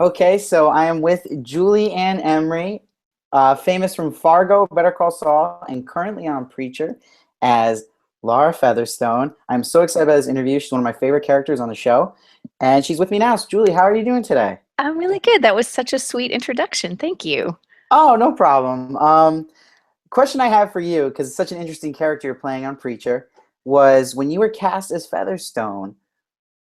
Okay, so I am with Julie Ann Emery, famous from Fargo, Better Call Saul, and currently on Preacher as Lara Featherstone. I'm so excited about this interview. She's one of my favorite characters on the show, and she's with me now. So, Julie, how are you doing today? I'm really good. That was such a sweet introduction. Thank you. Oh, no problem. Question I have for you, because it's such an interesting character you're playing on Preacher, was when you were cast as Featherstone.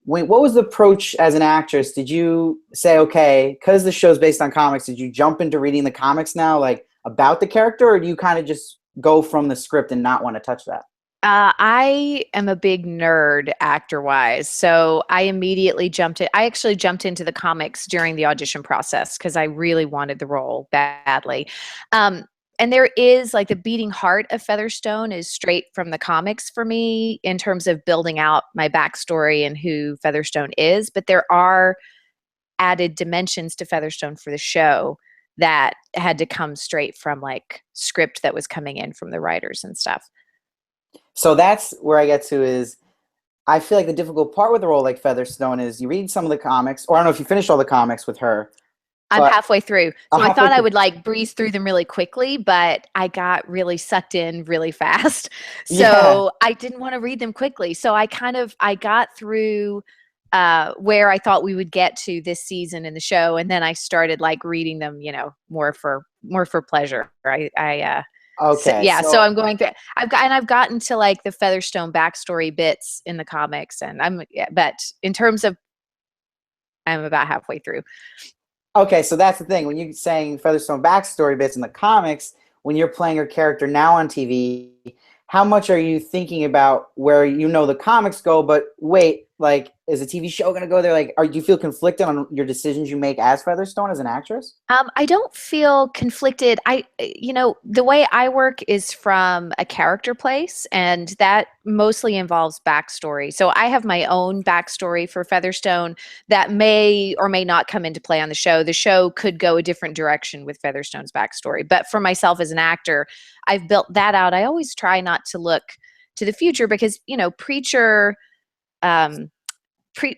What was the approach as an actress? Did you say, okay, because the show's based on comics, did you jump into reading the comics now, like about the character, or do you kind of just go from the script and not want to touch that? I am a big nerd actor wise. So I immediately jumped in. I actually jumped into the comics during the audition process because I really wanted the role badly. Um, and there is like the beating heart of Featherstone is straight from the comics for me in terms of building out my backstory and who Featherstone is. But there are added dimensions to Featherstone for the show that had to come straight from like script that was coming in from the writers and stuff. So that's where I get to is I feel like the difficult part with a role like Featherstone is you read some of the comics, or I don't know if you finished all the comics with her, I'm but halfway through. So I halfway thought I through. would like breeze through them really quickly, but I got really sucked in really fast. Yeah. So I didn't want to read them quickly. So I got through where I thought we would get to this season in the show, and then I started like reading them, more for pleasure. So, Okay. yeah, so So I'm going through. I've gotten to like the Featherstone backstory bits in the comics, and yeah, but in terms of, I'm about halfway through. okay, so that's the thing. When you're saying Featherstone backstory bits in the comics, when you're playing her character now on TV, how much are you thinking about where you know the comics go, but wait, like, is the TV show going to go there? Like, do you feel conflicted on your decisions you make as Featherstone as an actress? I don't feel conflicted. The way I work is from a character place, and that mostly involves backstory. So I have my own backstory for Featherstone that may or may not come into play on the show. The show could go a different direction with Featherstone's backstory. But for myself as an actor, I've built that out. I always try not to look to the future because, um,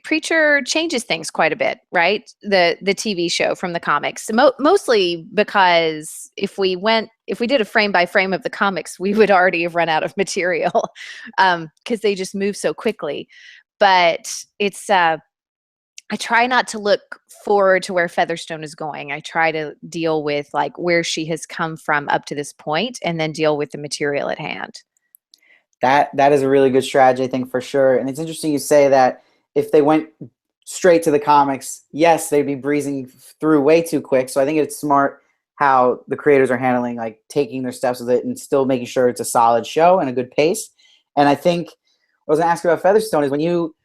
Preacher changes things quite a bit, right? The TV show from the comics, mostly because if we did a frame by frame of the comics, we would already have run out of material because they just move so quickly. But I try not to look forward to where Featherstone is going. I try to deal with like where she has come from up to this point, and then deal with the material at hand. That is a really good strategy, I think, for sure. And it's interesting you say that if they went straight to the comics, yes, they'd be breezing through way too quick. So I think it's smart how the creators are handling like taking their steps with it and still making sure it's a solid show and a good pace. And I think what I was gonna ask you about Featherstone is when you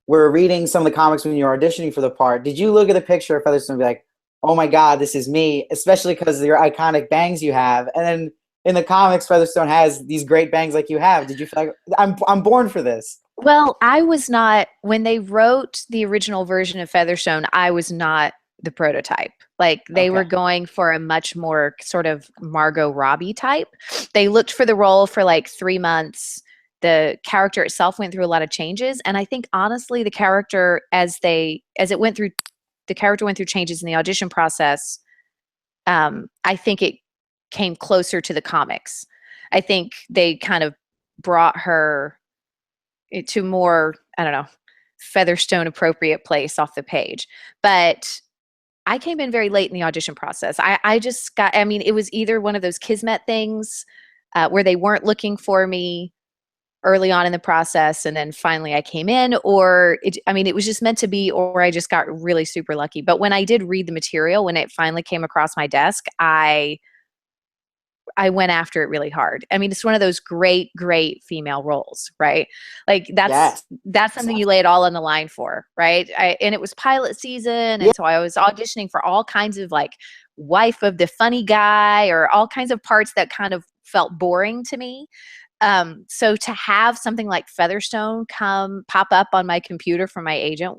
were reading some of the comics when you were auditioning for the part, did you look at the picture of Featherstone and be like, oh my God, this is me, especially because of your iconic bangs you have? And then in the comics, Featherstone has these great bangs like you have. Did you feel like I'm born for this? Well, I was not, when they wrote the original version of Featherstone, I was not the prototype. Like they Okay. were going for a much more sort of Margot Robbie type. They looked for the role for like 3 months. The character itself went through a lot of changes. And I think honestly, the character as it went through, the character went through changes in the audition process. I think it came closer to the comics. I think they kind of brought her to more, I don't know, Featherstone appropriate place off the page. But I came in very late in the audition process. I just got, I mean, it was either one of those Kismet things where they weren't looking for me early on in the process and then finally I came in, or it was just meant to be, or I just got really super lucky. But when I did read the material, when it finally came across my desk, I went after it really hard. I mean, it's one of those great, great female roles, right? Like Yes. that's something you lay it all on the line for, right? And it was pilot season, Yeah. and so I was auditioning for all kinds of like wife of the funny guy or all kinds of parts that kind of felt boring to me. So to have something like Featherstone come pop up on my computer from my agent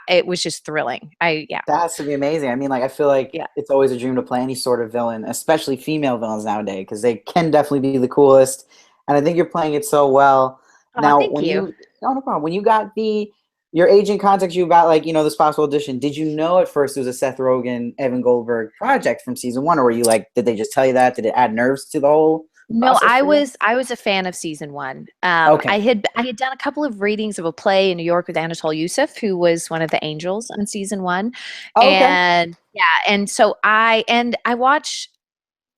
it was just thrilling. Yeah, That has to be amazing. I mean, like, I feel like yeah. it's always a dream to play any sort of villain, especially female villains nowadays, because they can definitely be the coolest. And I think you're playing it so well. Oh, Now, thank you. no, no problem. When you got the your agent contacts you about like, this possible audition, did you know at first it was a Seth Rogen, Evan Goldberg project from season one, or were you like, did they just tell you that? Did it add nerves to the whole No, process for you? I was a fan of season one. Okay. I had done a couple of readings of a play in New York with Anatole Yusuf, who was one of the angels on season one, Oh, okay. and yeah, and so I watch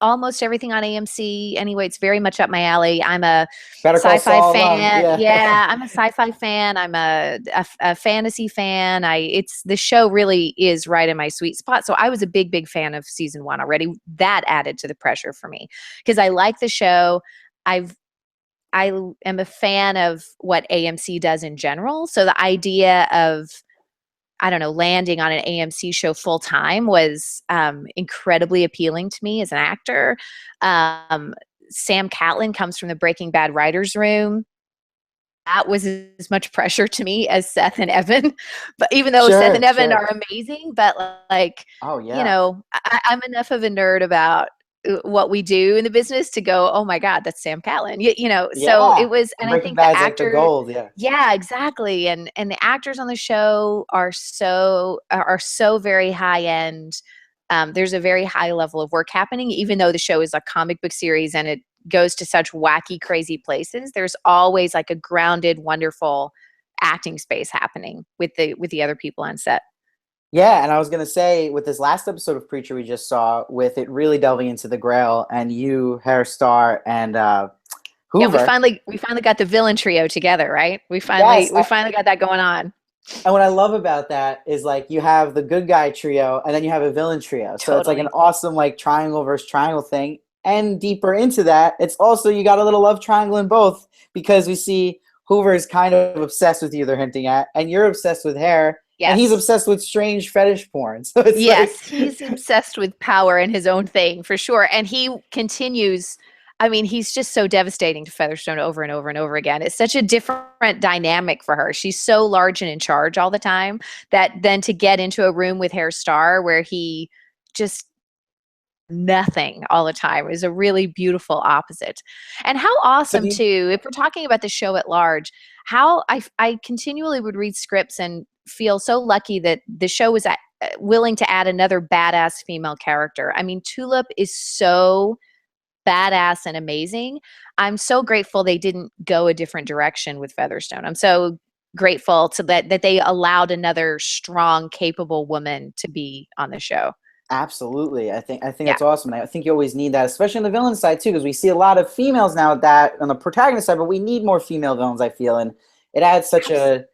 almost everything on AMC. Anyway, it's very much up my alley. I'm a Better Call sci-fi Saul alum. fan. Yeah. Yeah, I'm a sci-fi fan. I'm a fantasy fan. It's the show really is right in my sweet spot. So I was a big fan of season one already. That added to the pressure for me because I like the show. I've I am a fan of what AMC does in general. So the idea of I don't know, landing on an AMC show full time was incredibly appealing to me as an actor. Sam Catlin comes from the Breaking Bad writers' room. That was as much pressure to me as Seth and Evan. But even though Seth and Sure, Evan sure. are amazing, but like, Oh, yeah. I'm enough of a nerd about what we do in the business to go, oh my God, that's Sam Catlin. So it Yeah. was, And and I Breaking think the Bad's like the actor, gold. Yeah. yeah, exactly. And the actors on the show are so very high end. There's a very high level of work happening, even though the show is a comic book series and it goes to such wacky, crazy places. There's always like a grounded, wonderful acting space happening with the other people on set. Yeah, and I was gonna say with this last episode of Preacher we just saw, with it really delving into the Grail and you, Harry Star, and Yeah, Hoover. we finally got the villain trio together, right? Yes, We finally got that going on. and what I love about that is like you have the good guy trio and then you have a villain trio. So it's like an Totally. awesome like triangle versus triangle thing. And deeper into that, it's also you got a little love triangle in both because we see Hoover is kind of obsessed with you, they're hinting at, and you're obsessed with hair, and he's Yes. obsessed with strange fetish porn. So it's like Yes, he's obsessed with power and his own thing for sure. And he continues. I mean, he's just so devastating to Featherstone over and over and over again. It's such a different dynamic for her. She's so large and in charge all the time that then to get into a room with Hair Star where he just nothing all the time is a really beautiful opposite. And how so awesome do you too, if we're talking about the show at large, how I continually would read scripts and feel so lucky that the show was willing to add another badass female character. I mean, Tulip is so badass and amazing. I'm so grateful they didn't go a different direction with Featherstone. I'm so grateful to that they allowed another strong, capable woman to be on the show. Absolutely. I think Yeah. that's awesome. And I think you always need that, especially on the villain side too, because we see a lot of females now at that on the protagonist side, but we need more female villains, I feel. And it adds such a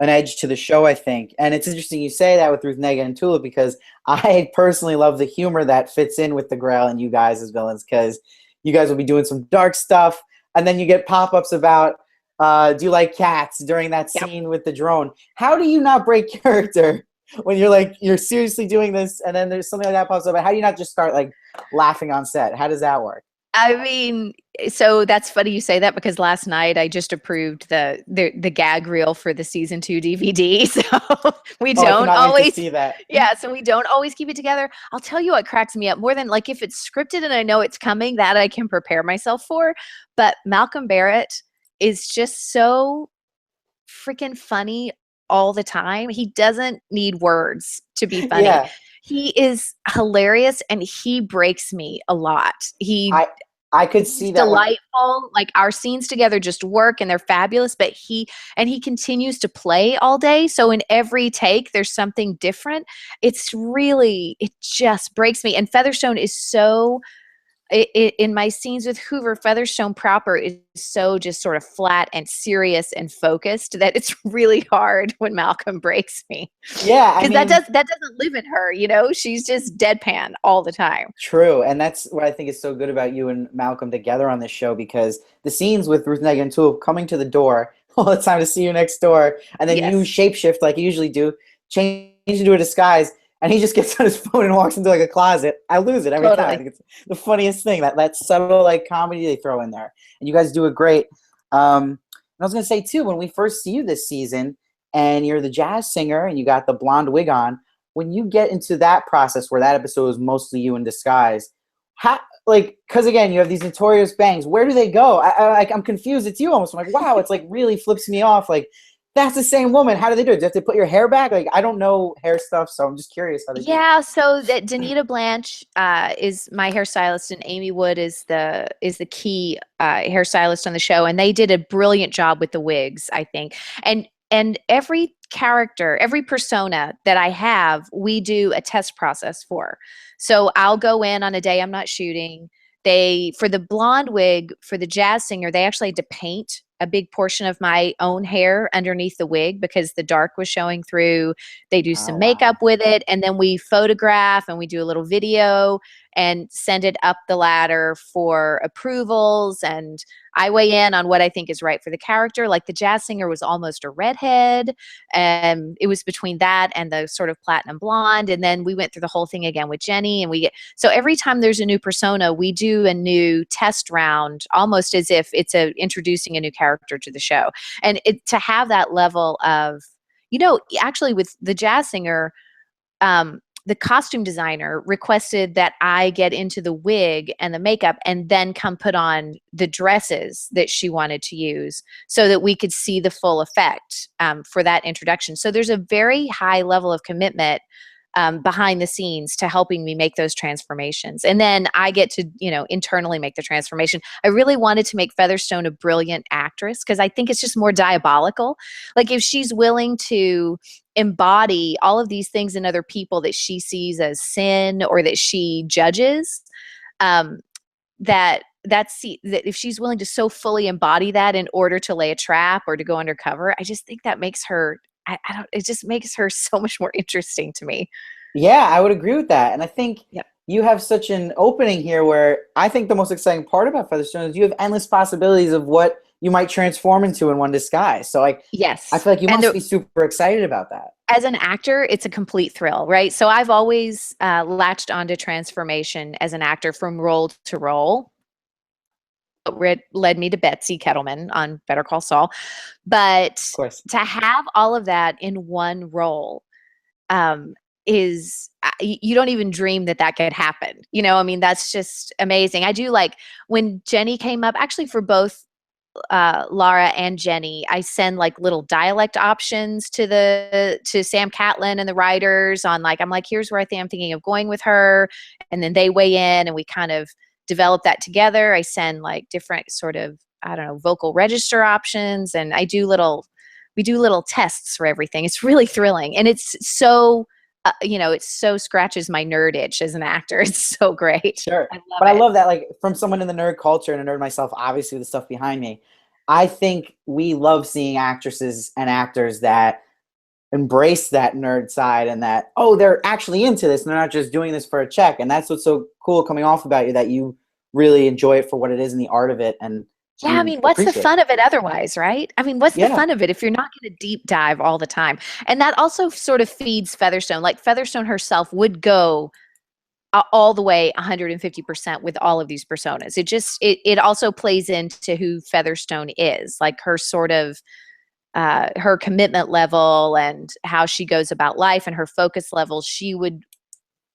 an edge to the show, I think. And it's interesting you say that with Ruth Negga and Tulip because I personally love the humor that fits in with the Grail and you guys as villains because you guys will be doing some dark stuff, and then you get pop-ups about do you like cats during that Yep. scene with the drone. How do you not break character when you're like you're seriously doing this and then there's something like that pops up? How do you not just start like laughing on set? How does that work? I mean, so that's funny you say that because last night I just approved the gag reel for the season 2 DVD. So we Oh, I don't cannot wait to always see that. yeah, so we don't always keep it together. I'll tell you what cracks me up more than like if it's scripted and I know it's coming, that I can prepare myself for. But Malcolm Barrett is just so freaking funny all the time. He doesn't need words to be funny. Yeah. He is hilarious and he breaks me a lot. I I could He's see that when delightful. Like our scenes together just work and they're fabulous, but he continues to play all day. So in every take, there's something different. It just breaks me. And Featherstone is so in my scenes with Hoover, Featherstone proper is so just sort of flat and serious and focused that it's really hard when Malcolm breaks me yeah, I because mean, that doesn't live in her. You know, she's just deadpan all the time. true, and that's what I think is so good about you and Malcolm together on this show because the scenes with Ruth Negga and Tulip coming to the door, well, it's time to see you next door, and then you Yes, shapeshift like you usually do, change into a disguise, and he just gets on his phone and walks into like a closet. I lose it every time. I totally. think it's the funniest thing that subtle like comedy they throw in there, and you guys do it great. And I was gonna say too, when we first see you this season, and you're the jazz singer and you got the blonde wig on, when you get into that process where that episode is mostly you in disguise, how like because again you have these notorious bangs. Where do they go? I'm confused. It's you almost. I'm like, wow, it's like really flips me off. Like, that's the same woman. How do they do it? Do you have to put your hair back? Like, I don't know hair stuff, so I'm just curious how they do it. Yeah, so that Danita Blanche is my hairstylist, and Amy Wood is the key hairstylist on the show, and they did a brilliant job with the wigs, I think. And every character, every persona that I have, we do a test process for. So I'll go in on a day I'm not shooting. They for the blonde wig for the jazz singer, they actually had to paint a big portion of my own hair underneath the wig because the dark was showing through. They do Oh some wow. makeup with it, and then we photograph and we do a little video and send it up the ladder for approvals. And I weigh in on what I think is right for the character. Like the jazz singer was almost a redhead, and it was between that and the sort of platinum blonde. And then we went through the whole thing again with Jenny, and we get so every time there's a new persona, we do a new test round, almost as if it's introducing a new character to the show. And to have that level of, actually with the jazz singer, the costume designer requested that I get into the wig and the makeup and then come put on the dresses that she wanted to use so that we could see the full effect for that introduction. So there's a very high level of commitment behind the scenes to helping me make those transformations. And then I get to, internally make the transformation. I really wanted to make Featherstone a brilliant actress because I think it's just more diabolical. Like if she's willing to embody all of these things in other people that she sees as sin or that she judges, that if she's willing to so fully embody that in order to lay a trap or to go undercover, I just think that makes her I don't it just makes her so much more interesting to me. Yeah, I would agree with that. And I think Yep. you have such an opening here where I think the most exciting part about Featherstone is you have endless possibilities of what you might transform into in one disguise. So like I Yes. feel like you And must be super excited about that. as an actor, it's a complete thrill, right? So I've always latched onto transformation as an actor from role to role. Led me to Betsy Kettleman on Better Call Saul. But Of course. to have all of that in one role is you don't even dream that that could happen. I mean, that's just amazing. I do like when Jenny came up, actually for both Lara and Jenny, I send like little dialect options to Sam Catlin and the writers on like, I'm like, here's where I'm thinking of going with her. And then they weigh in and we kind of develop that together. I send like different sort of, I don't know, vocal register options, and we do little tests for everything. It's really thrilling. And it's so, it so scratches my nerd itch as an actor. It's so great. Sure. I love But I it. love that, like, from someone in the nerd culture and a nerd myself, obviously the stuff behind me. I think we love seeing actresses and actors that embrace that nerd side and that, oh, they're actually into this and they're not just doing this for a check. And that's what's so cool coming off about you, that you really enjoy it for what it is and the art of it, and Yeah, I you mean, what's the appreciate it. fun of it otherwise, right? I mean, what's the Yeah, fun of it if you're not going to deep dive all the time? And that also sort of feeds Featherstone. Like Featherstone herself would go all the way 150% with all of these personas. It also plays into who Featherstone is, like her sort of her commitment level and how she goes about life and her focus level. She would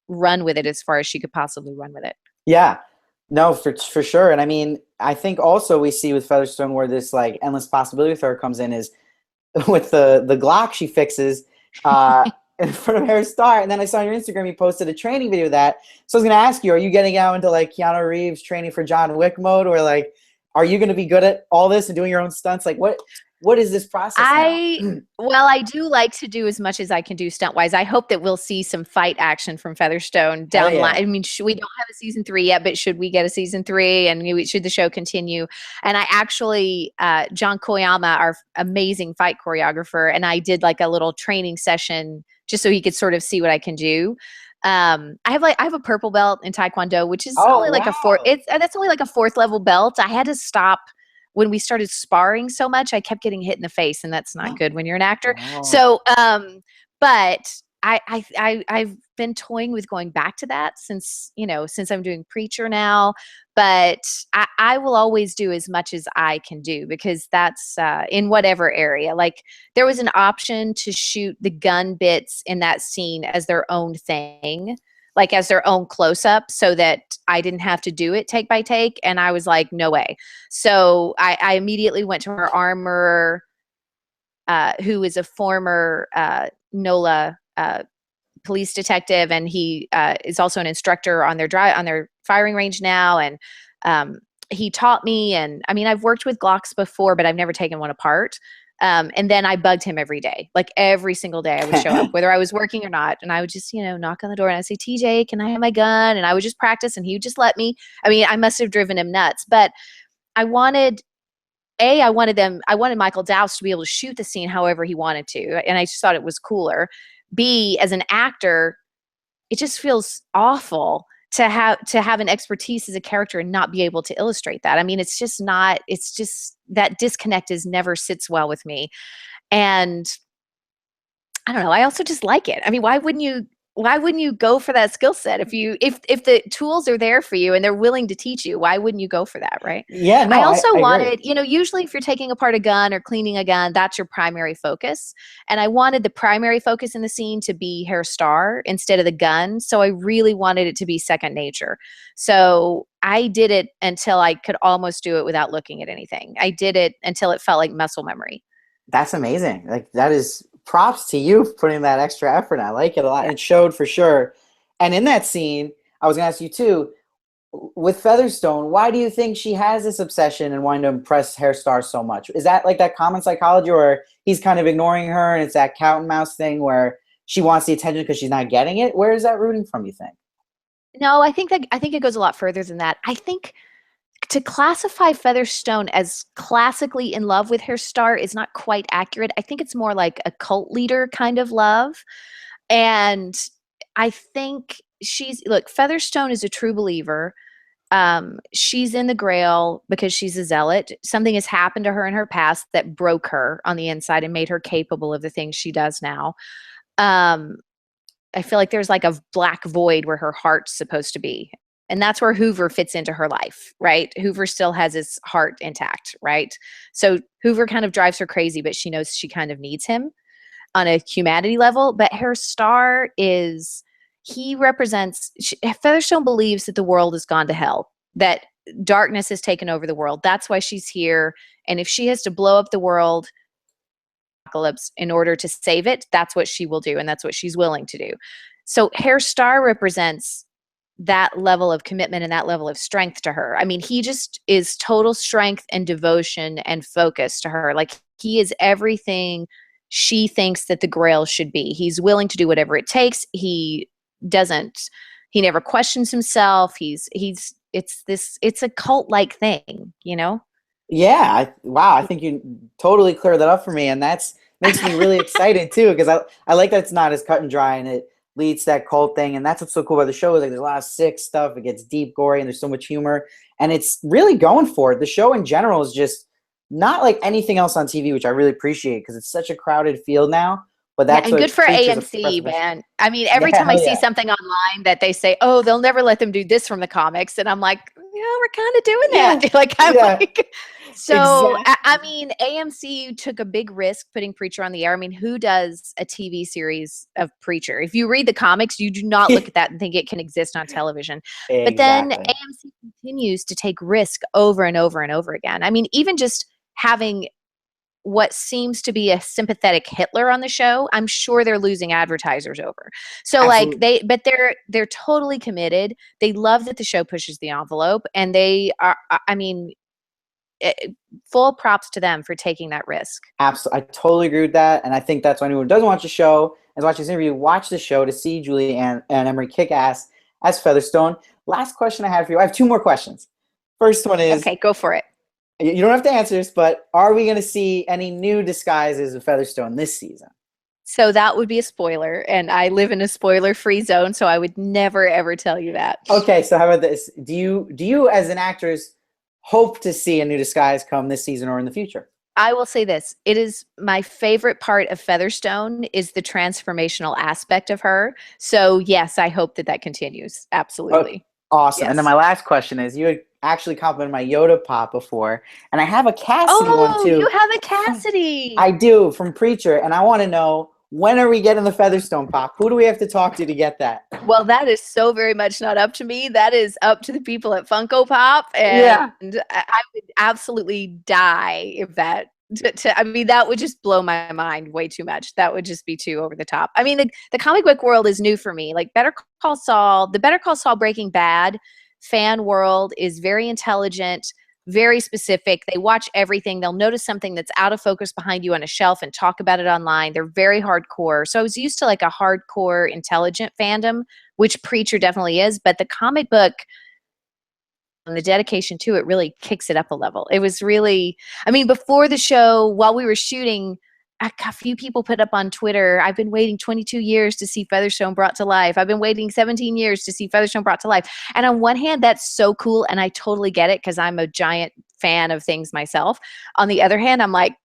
run with it as far as she could possibly run with it. yeah, no, for sure. And I mean, I think also we see with Featherstone where this like endless possibility with her comes in is with the Glock she fixes uh, in front of her star. And then I saw on your Instagram you posted a training video of that. So I was gonna ask you, are you getting out into like Keanu Reeves training for John Wick mode, or like are you gonna be good at all this and doing your own stunts? Like what is this process now? I do like to do as much as I can do stunt wise. I hope that we'll see some fight action from Featherstone Hell down the line. yeah. I mean, we don't have a season 3 yet, but should we get a season 3 and should the show continue? And I actually, John Koyama, our amazing fight choreographer, and I did like a little training session just so he could sort of see what I can do. I have a purple belt in Taekwondo, which is Oh only like a fourth. wow. That's only like a fourth level belt. I had to stop when we started sparring so much. I kept getting hit in the face, and that's not good when you're an actor. Oh. So, but I've been toying with going back to that since I'm doing Preacher now. But I will always do as much as I can do because that's in whatever area. Like there was an option to shoot the gun bits in that scene as their own thing, like as their own close up, so that I didn't have to do it take by take. And I was like, no way. So I immediately went to her armor, who is a former NOLA police detective, and he is also an instructor on their firing range now. And he taught me. And I mean, I've worked with Glocks before, but I've never taken one apart. And then I bugged him every day, like every single day I would show up, whether I was working or not. And I would just, knock on the door and I'd say, TJ, can I have my gun? And I would just practice and he would just let me. I mean, I must have driven him nuts, but I wanted Michael Dowse to be able to shoot the scene however he wanted to. And I just thought it was cooler. B, as an actor, it just feels awful to have an expertise as a character and not be able to illustrate that. I mean, it's just that disconnect never sits well with me. And I don't know, I also just like it. I mean, why wouldn't you go for that skill set if the tools are there for you and they're willing to teach you? Why wouldn't you go for that, right? Yeah, no, I also I wanted, agree. usually if you're taking apart a gun or cleaning a gun, that's your primary focus. And I wanted the primary focus in the scene to be Hair Star instead of the gun. So I really wanted it to be second nature. So I did it until I could almost do it without looking at anything. I did it until it felt like muscle memory. That's amazing. Like, that is props to you for putting that extra effort. I like it a lot. Yeah. It showed for sure. And in that scene, I was gonna ask you too, with Featherstone, why do you think she has this obsession and wanting to impress Hair Star so much? Is that like that common psychology where he's kind of ignoring her and it's that cat and mouse thing where she wants the attention because she's not getting it? Where is that rooting from, you think? No, I think it goes a lot further than that. I think to classify Featherstone as classically in love with Hair Star is not quite accurate. I think it's more like a cult leader kind of love. And I think Featherstone is a true believer. She's in the Grail because she's a zealot. Something has happened to her in her past that broke her on the inside and made her capable of the things she does now. Um, I feel like there's like a black void where her heart's supposed to be. And that's where Hoover fits into her life, right? Hoover still has his heart intact, right? So Hoover kind of drives her crazy, but she knows she kind of needs him on a humanity level. But Hair Star Featherstone believes that the world has gone to hell, that darkness has taken over the world. That's why she's here. And if she has to blow up the world, apocalypse, in order to save it, that's what she will do. And that's what she's willing to do. So Hair Star represents that level of commitment and that level of strength to her. I mean, he just is total strength and devotion and focus to her. Like, he is everything she thinks that the Grail should be. He's willing to do whatever it takes. He never questions himself. It's a cult-like thing, you know? Yeah, wow, I think you totally cleared that up for me, and that's makes me really excited too, because I like that it's not as cut and dry, and it leads to that cult thing, and that's what's so cool about the show is like there's a lot of sick stuff, it gets deep, gory, and there's so much humor, and it's really going for it. The show in general is just not like anything else on TV, which I really appreciate because it's such a crowded field now. But Yeah, that's and good what for Preacher's a breath AMC, of fresh. man. I mean, every Yeah, time I hell see yeah, something online that they say, "Oh, they'll never let them do this from the comics," and I'm like, "Yeah, we're kind of doing yeah, that." Like, I'm yeah, like, so I exactly. mean, AMC took a big risk putting Preacher on the air. I mean, who does a TV series of Preacher? If you read the comics, you do not look at that and think it can exist on television. But then Exactly. AMC continues to take risk over and over and over again. I mean, even just having what seems to be a sympathetic Hitler on the show, I'm sure they're losing advertisers over. So like Absolutely. they're totally committed. They love that the show pushes the envelope, and they are. I mean, full props to them for taking that risk. Absolutely. I totally agree with that. And I think that's why anyone who doesn't watch the show and watch this interview, watch the show to see Julie and Emery kick ass as Featherstone. Last question I have for you. I have two more questions. First one is Okay, go for it. you don't have to answer this, but are we going to see any new disguises of Featherstone this season? So that would be a spoiler, and I live in a spoiler-free zone, so I would never ever tell you that. Okay, so how about this? Do you as an actress hope to see a new disguise come this season or in the future? I will say this. It is my favorite part of Featherstone is the transformational aspect of her. So yes, I hope that continues. Okay, Absolutely. awesome. And then Yes. my last question is, you had actually complimented my Yoda pop before, and I have a Cassidy one Oh, you too. have a Cassidy. I do from Preacher, and I want to know when are we getting the Featherstone pop? Who do we have to talk to get that? Well, that is so very much not up to me. That is up to the people at Funko Pop, and Yeah. I would absolutely die if that I mean, that would just blow my mind way too much. That would just be too over the top. I mean, the comic book world is new for me. Like Better Call Saul, the Better Call Saul Breaking Bad fan world is very intelligent, very specific. They watch everything. They'll notice something that's out of focus behind you on a shelf and talk about it online. They're very hardcore. So I was used to like a hardcore, intelligent fandom, which Preacher definitely is. But the comic book and the dedication to it really kicks it up a level. It was really, I mean, before the show, while we were shooting, a few people put up on Twitter, I've been waiting 22 years to see Featherstone brought to life. I've been waiting 17 years to see Featherstone brought to life. And on one hand, that's so cool. And I totally get it because I'm a giant fan of things myself. On the other hand, I'm like,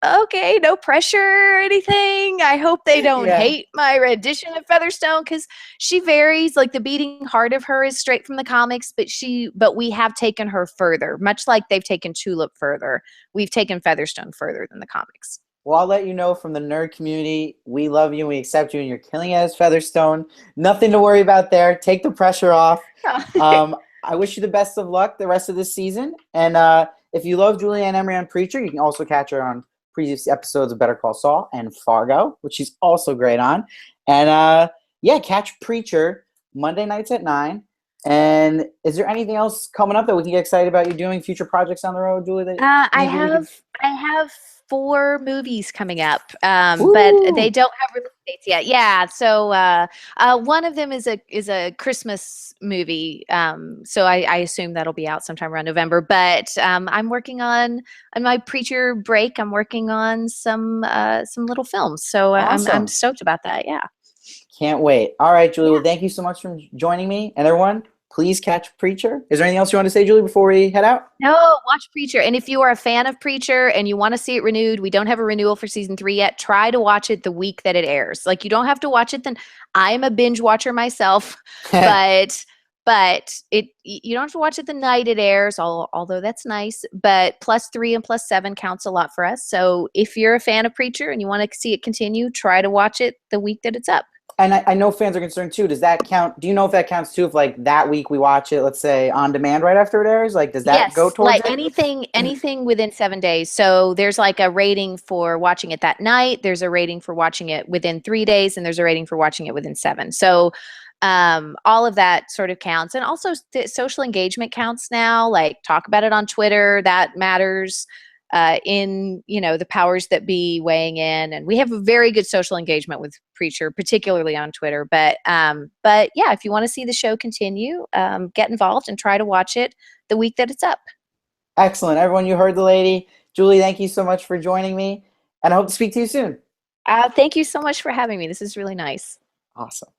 okay, no pressure or anything. I hope they don't Yeah. hate my rendition of Featherstone because she varies. Like the beating heart of her is straight from the comics, but we have taken her further, much like they've taken Tulip further. We've taken Featherstone further than the comics. Well, I'll let you know from the nerd community, we love you and we accept you, and you're killing it as Featherstone. Nothing to worry about there. Take the pressure off. I wish you the best of luck the rest of this season. And if you love Ann Emery on Preacher, you can also catch her on previous episodes of Better Call Saul and Fargo, which she's also great on. And yeah, catch Preacher Monday nights at 9. And is there anything else coming up that we can get excited about you doing, future projects down the road, Julie? That I have 4 movies coming up, but they Woo! don't have release dates yet. Yeah, so one of them is a Christmas movie, so I assume that'll be out sometime around November. But I'm working on my Preacher break. I'm working on some little films, so I'm Awesome. stoked about that. Yeah. Can't wait. All right, Julie. Yeah. Well, thank you so much for joining me. And everyone, please catch Preacher. Is there anything else you want to say, Julie, before we head out? No, watch Preacher. And if you are a fan of Preacher and you want to see it renewed, we don't have a renewal for season 3 yet. Try to watch it the week that it airs. Like you don't have to watch it then. I'm a binge watcher myself, but you don't have to watch it the night it airs, although that's nice. But +3 and +7 counts a lot for us. So if you're a fan of Preacher and you want to see it continue, try to watch it the week that it's up. And I know fans are concerned too. Does that count? Do you know if that counts too? If like that week we watch it, let's say on demand right after it airs, like does that go Yes, towards like it? anything within 7 days. So there's like a rating for watching it that night, there's a rating for watching it within 3 days, and there's a rating for watching it within 7. So all of that sort of counts. And also social engagement counts now, like talk about it on Twitter, that matters. In the powers that be weighing in, and we have a very good social engagement with Preacher, particularly on Twitter. But yeah, if you want to see the show continue, get involved and try to watch it the week that it's up. Excellent. Everyone, you heard the lady. Julie, thank you so much for joining me, and I hope to speak to you soon. Thank you so much for having me. This is really nice. Awesome.